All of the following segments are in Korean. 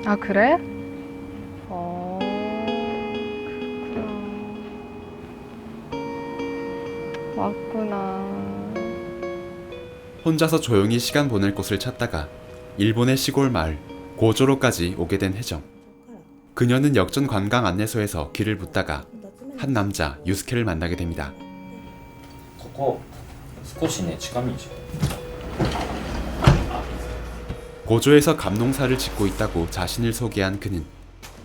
아, 그래? 그렇구나. 왔구나. 혼자서 조용히 시간 보낼 곳을 찾다가 일본의 시골 마을 고조로까지 오게 된 혜정. 그녀는 역전 관광 안내소에서 길을 묻다가 한 남자 유스케를 만나게 됩니다. ここ少しね近道 고조에서 감농사를 짓고 있다고 자신을 소개한 그는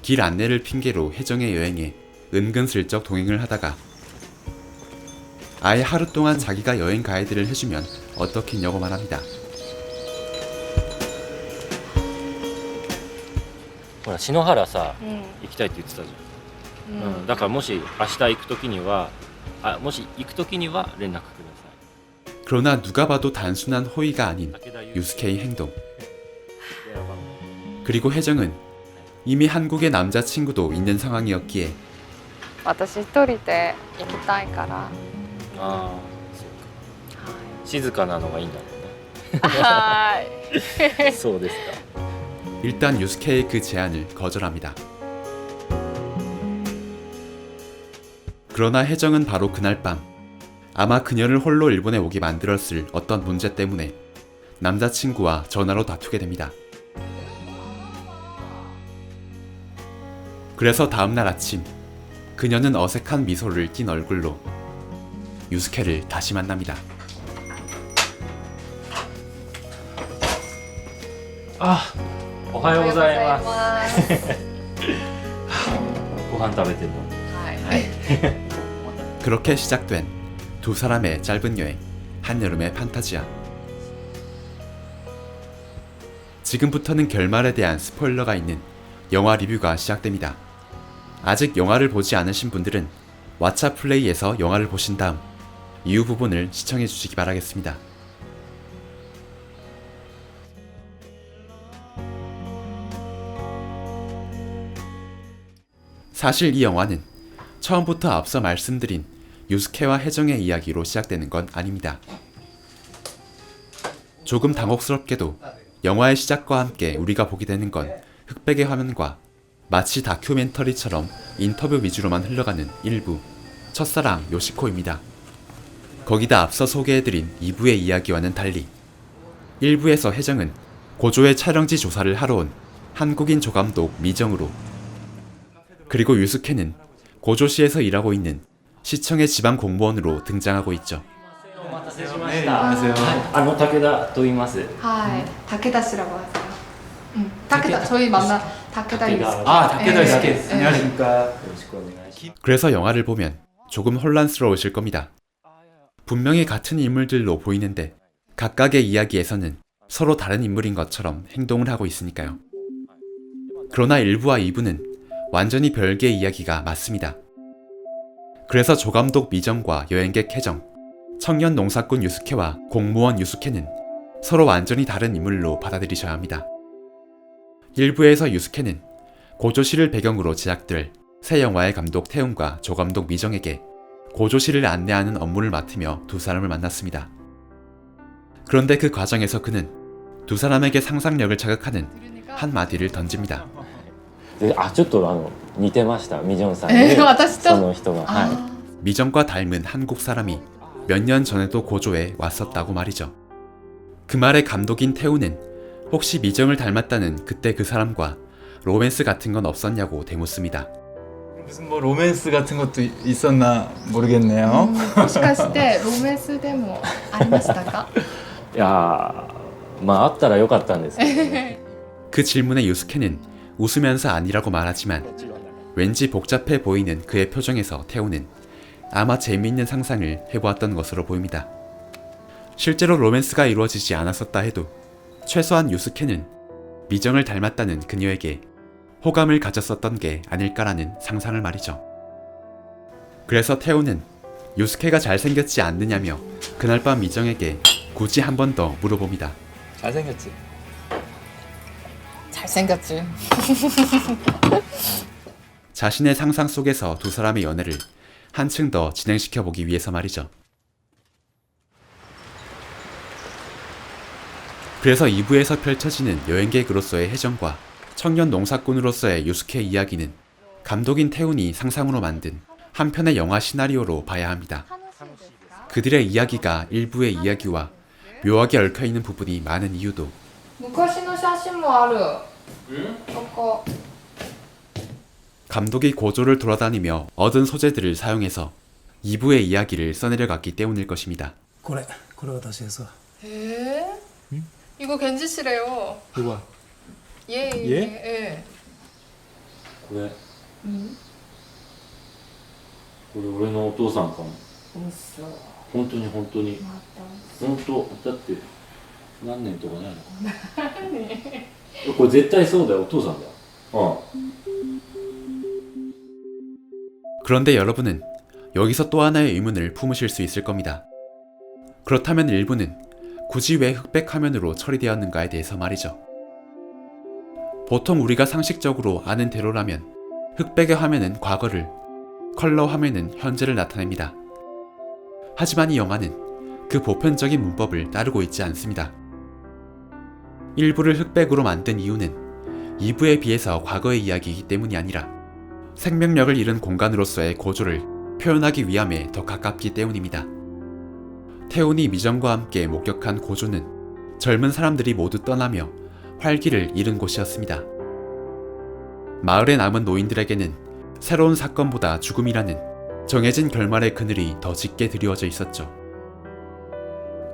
길 안내를 핑계로 혜정의 여행에 은근슬쩍 동행을 하다가 아예 하루 동안 자기가 여행 가이드를 해주면 어떻겠냐고 말합니다. ほら篠原さ 응. 行きたいって言ってたじゃん、 응. だからもし明日行く時にはもし行く時には連絡くださ 그러나 누가 봐도 단순한 호의가 아닌 い武田 유스케의 행동. 電話番号 그리고 혜정은 이미 한국의 남자친구도 있는 상황이었기에 私一人で行きたいから。ああそうか静かなのがいいんだろうはねそうですか 일단 유스케의 그 제안을 거절합니다. 그러나 혜정은 바로 그날 밤 아마 그녀를 홀로 일본에 오게 만들었을 어떤 문제 때문에 남자친구와 전화로 다투게 됩니다. 그래서 다음날 아침 그녀는 어색한 미소를 띤 얼굴로 유스케를 다시 만납니다. おはようございますす。ご飯食べてるの 그렇게 시작된 두 사람의 짧은 여행, 한여름의 판타지야. 지금부터는 결말에 대한 스포일러가 있는 영화 리뷰가 시작됩니다. 아직 영화를 보지 않으신 분들은 왓챠 플레이에서 영화를 보신 다음 이후 부분을 시청해 주시기 바라겠습니다. 사실 이 영화는 처음부터 앞서 말씀드린 유스케와 혜정의 이야기로 시작되는 건 아닙니다. 조금 당혹스럽게도 영화의 시작과 함께 우리가 보게 되는 건 흑백의 화면과 마치 다큐멘터리처럼 인터뷰 위주로만 흘러가는 1부 첫사랑 요시코입니다. 거기다 앞서 소개해드린 2부의 이야기와는 달리 1부에서 혜정은 고조의 촬영지 조사를 하러 온 한국인 조감독 미정으로, 그리고 유스케는 고조시에서 일하고 있는 시청의 지방 공무원으로 등장하고 있죠. お待たせしました、武田と言います 하이, 다케다 씨라고 하세요. 다케다, 저희 만나 다케다 다케다. 유스케. 아, 다케다 네. 유스케. 네. 안녕하십니까. よろしくお願いします 그래서 영화를 보면 조금 혼란스러우실 겁니다. 분명히 같은 인물들로 보이는데 각각의 이야기에서는 서로 다른 인물인 것처럼 행동을 하고 있으니까요. 그러나 1부와 2부는 완전히 별개의 이야기가 맞습니다. 그래서 조감독 미정과 여행객 혜정, 청년 농사꾼 유스케와 공무원 유스케는 서로 완전히 다른 인물로 받아들이셔야 합니다. 1부에서 유스케는 고조시를 배경으로 제작될 새 영화의 감독 태훈과 조감독 미정에게 고조시를 안내하는 업무를 맡으며 두 사람을 만났습니다. 그런데 그 과정에서 그는 두 사람에게 상상력을 자극하는 한마디를 던집니다. ちょっと似てましたミジョンさんに、私とその人が、はい 아, 미정과 닮은 한국 사람이 몇 년 전에도 고조에 왔었다고 말이죠. 그 말에 감독인 태우는 혹시 미정을 닮았다는 그때 그 사람과 로맨스 같은 건 없었냐고 대묻습니다. 무슨 뭐 로맨스 같은 것도 있었나 모르겠네요. もしかしてロメスでもありましたか？いやーまああったらよかったんですけどね 그 질문에 유스케는 웃으면서 아니라고 말하지만 왠지 복잡해 보이는 그의 표정에서 태우는 아마 재미있는 상상을 해보았던 것으로 보입니다. 실제로 로맨스가 이루어지지 않았었다 해도 최소한 유스케는 미정을 닮았다는 그녀에게 호감을 가졌었던 게 아닐까라는 상상을 말이죠. 그래서 태우는 유스케가 잘생겼지 않느냐며 그날 밤 미정에게 굳이 한 번 더 물어봅니다. 잘생겼지. 잘생겼지. 자신의 상상 속에서 두 사람의 연애를 한층 더 진행시켜보기 위해서 말이죠. 그래서 2부에서 펼쳐지는 여행객으로서의 혜정과 청년 농사꾼으로서의 유스케 이야기는 감독인 태훈이 상상으로 만든 한편의 영화 시나리오로 봐야 합니다. 그들의 이야기가 일부의 이야기와 묘하게 얽혀있는 부분이 많은 이유도 昔の写真もある。ここ。 감독이 고조를 돌아다니며 얻은 소재들을 사용해서 2부의 이야기를 써내려갔기 때문일 것입니다. これ私ですわ。 이거 겐지 씨래요. 누가? 예, 예, 예. これこれ俺のお父さんかも。本当に本当に本当だって何年とかないの？これ絶対そうだよ。お父さんだよ。 그런데 여러분은 여기서 또 하나의 의문을 품으실 수 있을 겁니다. 그렇다면 일부는 굳이 왜 흑백 화면으로 처리되었는가에 대해서 말이죠. 보통 우리가 상식적으로 아는 대로라면 흑백의 화면은 과거를, 컬러 화면은 현재를 나타냅니다. 하지만 이 영화는 그 보편적인 문법을 따르고 있지 않습니다. 1부를 흑백으로 만든 이유는 2부에 비해서 과거의 이야기이기 때문이 아니라 생명력을 잃은 공간으로서의 고조를 표현하기 위함에 더 가깝기 때문입니다. 태훈이 미정과 함께 목격한 고조는 젊은 사람들이 모두 떠나며 활기를 잃은 곳이었습니다. 마을에 남은 노인들에게는 새로운 사건보다 죽음이라는 정해진 결말의 그늘이 더 짙게 드리워져 있었죠.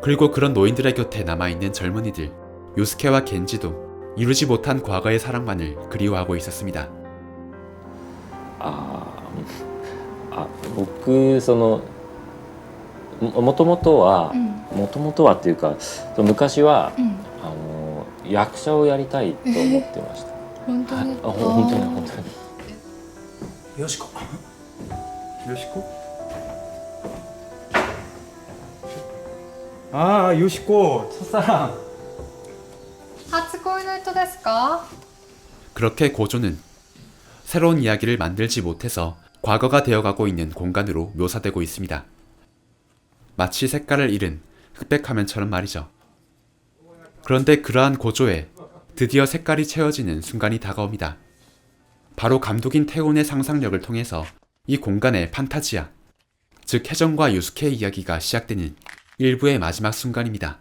그리고 그런 노인들의 곁에 남아있는 젊은이들 요스케와 겐지도 이루지 못한 과거의 사랑만을 그리워하고 있었습니다. 僕そのもともとはっていうか昔は役者をやりたいと思ってました。本当に。本当に本当に。よしこ。 요시코? 아, 요시코 첫사랑. 初恋の人ですか? 그렇게 고조는 새로운 이야기를 만들지 못해서 과거가 되어가고 있는 공간으로 묘사되고 있습니다. 마치 색깔을 잃은 흑백 화면처럼 말이죠. 그런데 그러한 고조에 드디어 색깔이 채워지는 순간이 다가옵니다. 바로 감독인 태훈의 상상력을 통해서 이 공간의 판타지아, 즉 혜정과 유스케의 이야기가 시작되는 1부의 마지막 순간입니다.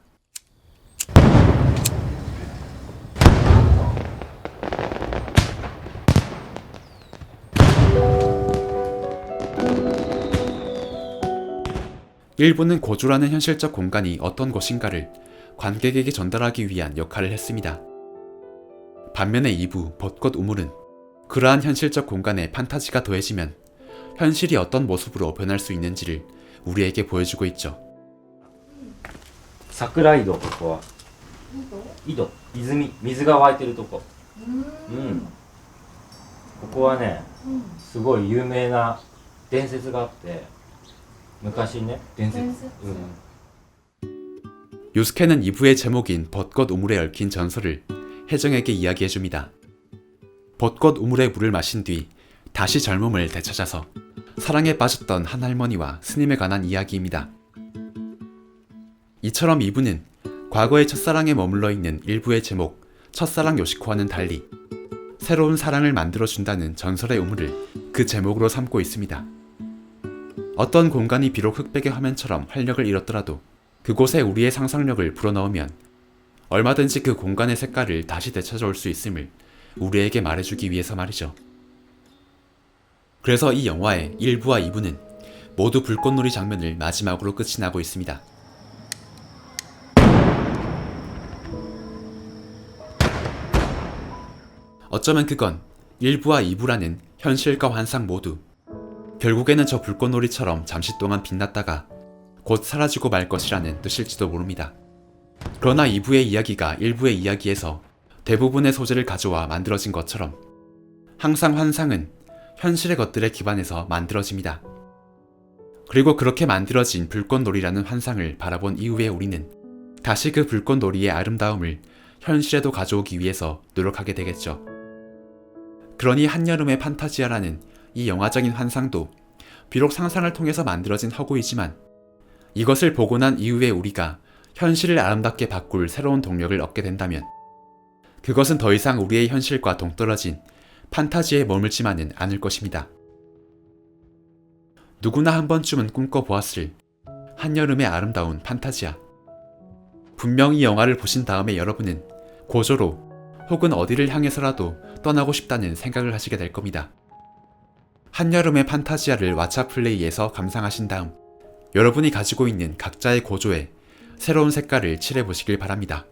일부는 고조라는 현실적 공간이 어떤 곳인가를 관객에게 전달하기 위한 역할을 했습니다. 반면에 2부 벚꽃 우물은 그러한 현실적 공간에 판타지가 더해지면 현실이 어떤 모습으로 변할 수 있는지를 우리에게 보여주고 있죠. 桜井戸、ここは井戸、泉、水が湧いてるとこ。ここはね、すごい有名な伝説があって、昔ね、伝説。 요스케는 2부의 제목인 벚꽃 우물에 얽힌 전설을 혜정에게 이야기해줍니다. 벚꽃 우물의 물을 마신 뒤 다시 젊음을 되찾아서 사랑에 빠졌던 한 할머니와 스님에 관한 이야기입니다. 이처럼 2부는 과거의 첫사랑에 머물러 있는 1부의 제목 첫사랑 요시코와는 달리 새로운 사랑을 만들어준다는 전설의 우물을 그 제목으로 삼고 있습니다. 어떤 공간이 비록 흑백의 화면처럼 활력을 잃었더라도 그곳에 우리의 상상력을 불어넣으면 얼마든지 그 공간의 색깔을 다시 되찾아올 수 있음을 우리에게 말해주기 위해서 말이죠. 그래서 이 영화의 1부와 2부는 모두 불꽃놀이 장면을 마지막으로 끝이 나고 있습니다. 어쩌면 그건 1부와 2부라는 현실과 환상 모두 결국에는 저 불꽃놀이처럼 잠시 동안 빛났다가 곧 사라지고 말 것이라는 뜻일지도 모릅니다. 그러나 2부의 이야기가 1부의 이야기에서 대부분의 소재를 가져와 만들어진 것처럼 항상 환상은 현실의 것들에 기반해서 만들어집니다. 그리고 그렇게 만들어진 불꽃놀이라는 환상을 바라본 이후에 우리는 다시 그 불꽃놀이의 아름다움을 현실에도 가져오기 위해서 노력하게 되겠죠. 그러니 한여름의 판타지아라는 이 영화적인 환상도 비록 상상을 통해서 만들어진 허구이지만 이것을 보고 난 이후에 우리가 현실을 아름답게 바꿀 새로운 동력을 얻게 된다면 그것은 더 이상 우리의 현실과 동떨어진 판타지에 머물지만은 않을 것입니다. 누구나 한 번쯤은 꿈꿔보았을 한여름의 아름다운 판타지야. 분명 이 영화를 보신 다음에 여러분은 고조로 혹은 어디를 향해서라도 떠나고 싶다는 생각을 하시게 될 겁니다. 한여름의 판타지아를 왓챠 플레이에서 감상하신 다음 여러분이 가지고 있는 각자의 고조에 새로운 색깔을 칠해보시길 바랍니다.